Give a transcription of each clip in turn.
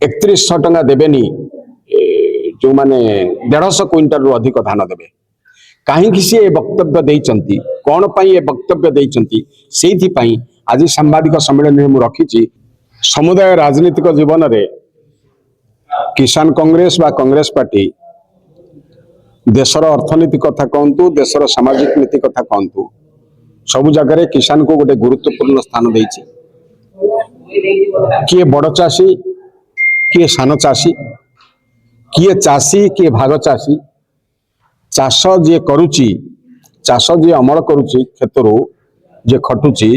3100 टंका देबेनी जो माने 150 क्विंटल रु अधिक धान देबे कहीं सी वक्तव्य देइचंती कौन पाई ये वक्तव्य देइचंती सेथि पाई आज सांबादिक सम्मेलन में मु रखिछि समुदाय राजनीतिक जीवन रे किसान कांग्रेस बा कांग्रेस पार्टी देशर अर्थनीति कथा कहतु देशर सामाजिक नीति कथा कहतु सबु जगह किसान को गोटे गुरुत्वपूर्ण स्थान देइछि किए बड़ चाषी किए सान चाषी किए चाषी किए भाग चाषी चाष जी करुची चाष जी अमल करुची क्षेत्रु जे खटुची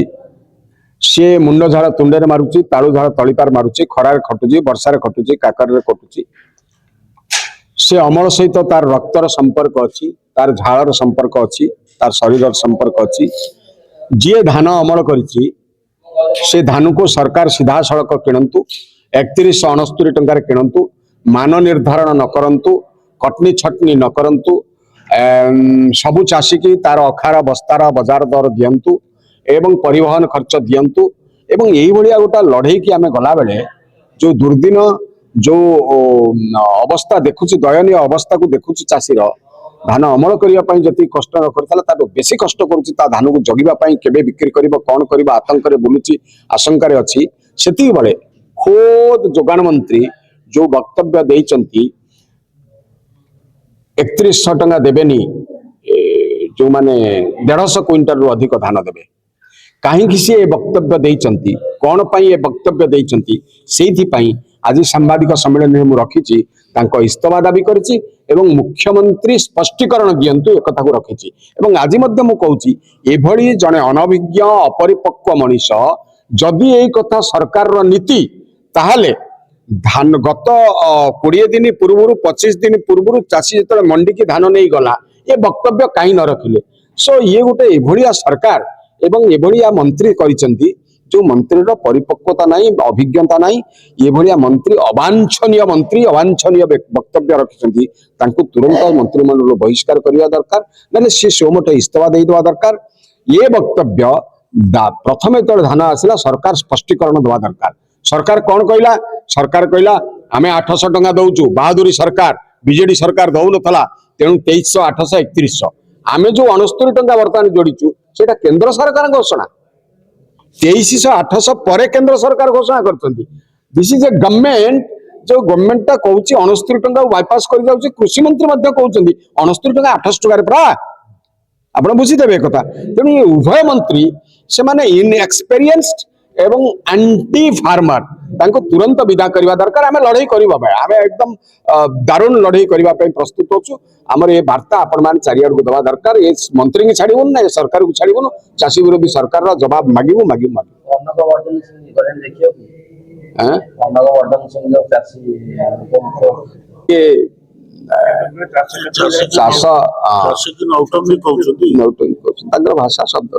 सी मुंड झाड़ तुंडे मारुची तालु झाड़ तलिपार मारुची खरार खटुची वर्षार खटुची काकर कटुची से अमल सहित तार रक्तर संपर्क अच्छी तार झाड़र संपर्क अच्छी तार शरीर संपर्क अच्छी जी धान अमल करिची से धान को सरकार सीधा सड़क किणतु 3169 टंकार किणतु मान निर्धारण न करंतु कटनी छटनी न करंतु सबु चाषी की तार अखार बस्तार बजार दर दियंतु एवं परिवहन खर्च दियंतु एवं यही भलिया गोटा लड़े की आमे गला बेले जो दुर्दिन जो अवस्था देखुची दयनीय अवस्था को देखुची चाषी धान अमल करने जी कष्ट न करता बेसी कष्ट करुच्ची धान को जगिबा केबे बिक्री करिबो कौन करिबो आतंक बुलूची आशंकार अच्छी सेति बेले खोद जोगान मंत्री जो वक्तव्य देइचंती 3100 टंका देबेनी जो माने 150 क्विंटल रु अधिक धान देबे कहीं सी वक्तव्य देइचंती कौन पाई ये वक्तव्य देइचंती सेथि पाई आज सांबादिक सम्मेलन में मु रखिछि तांको इस्तफा दाबी करिछि एवं मुख्यमंत्री स्पष्टीकरण दियंतु एक कथा को रखिछि एवं आज मध्य मु कहूछि एभली जने अनभिज्ञ अपरिपक्व मनीष जदि एई कथा सरकार रो नीति ताहाले धान गत 20 दिन पूर्व 25 दिन पूर्व चाषी जो मंडी की धान नहीं गला ये वक्तव्य कहीं न रखिले सो ये गोटे एभलिया सरकार एवं एभलिया मंत्री करिसेंती जो मंत्री परिपक्वता नहीं अभिज्ञता नहीं ये भलिया मंत्री अवांछनीय वक्तव्य रखिसेंती तांको तुरंत मंत्रिमंडल बहिष्कार करने दरकार ना सी सोमोटे इस्तफा दे देवा दरकार ये वक्तव्य प्रथम जो धान आसला सरकार स्पष्टीकरण देवा दरकार सरकार कौन कहला सरकार कहला आमे 800 टंका दउचु बहादुरी सरकार बीजेडी सरकार दउ नथला तेणु 2300 800 3100 आमे जो 69 टंका वर्तमान जोड़ीचु सेटा केंद्र सरकार घोषणा 2300 800 पर केंद्र सरकार घोषणा करछंती दिस इज ए गवर्नमेंट जो गवर्नमेंट ता कहउची 69 टंका बाईपास कर जाउची कृषि मंत्री मध्य कहउचंदी 69 टंका 800 टंका रे प्रा आपण बुझी देबे कथा तेणु ये उभय मंत्री से माने इनएक्सपीरियंस्ड एवं एंटी फार्मर तांको तुरंत विदा करबा दरकार आमे लड़ाई करबा भाई आमे एकदम दारुण लड़ाई करबा पे प्रस्तुत होछु हमर ये वार्ता आपण मान चारियाड को दवा दरकार ये मंत्री के छाड़ीबोन ना सरकार को छाड़ीबोन चाषी विरोधी सरकार रा जवाब मागिबो अन्नक वर्धन सिंह करेंट देखियो हैं अन्नक वर्धन सिंह जो चाषी ये चाष की नौटंकी कहउछथि तांकर भाषा शब्द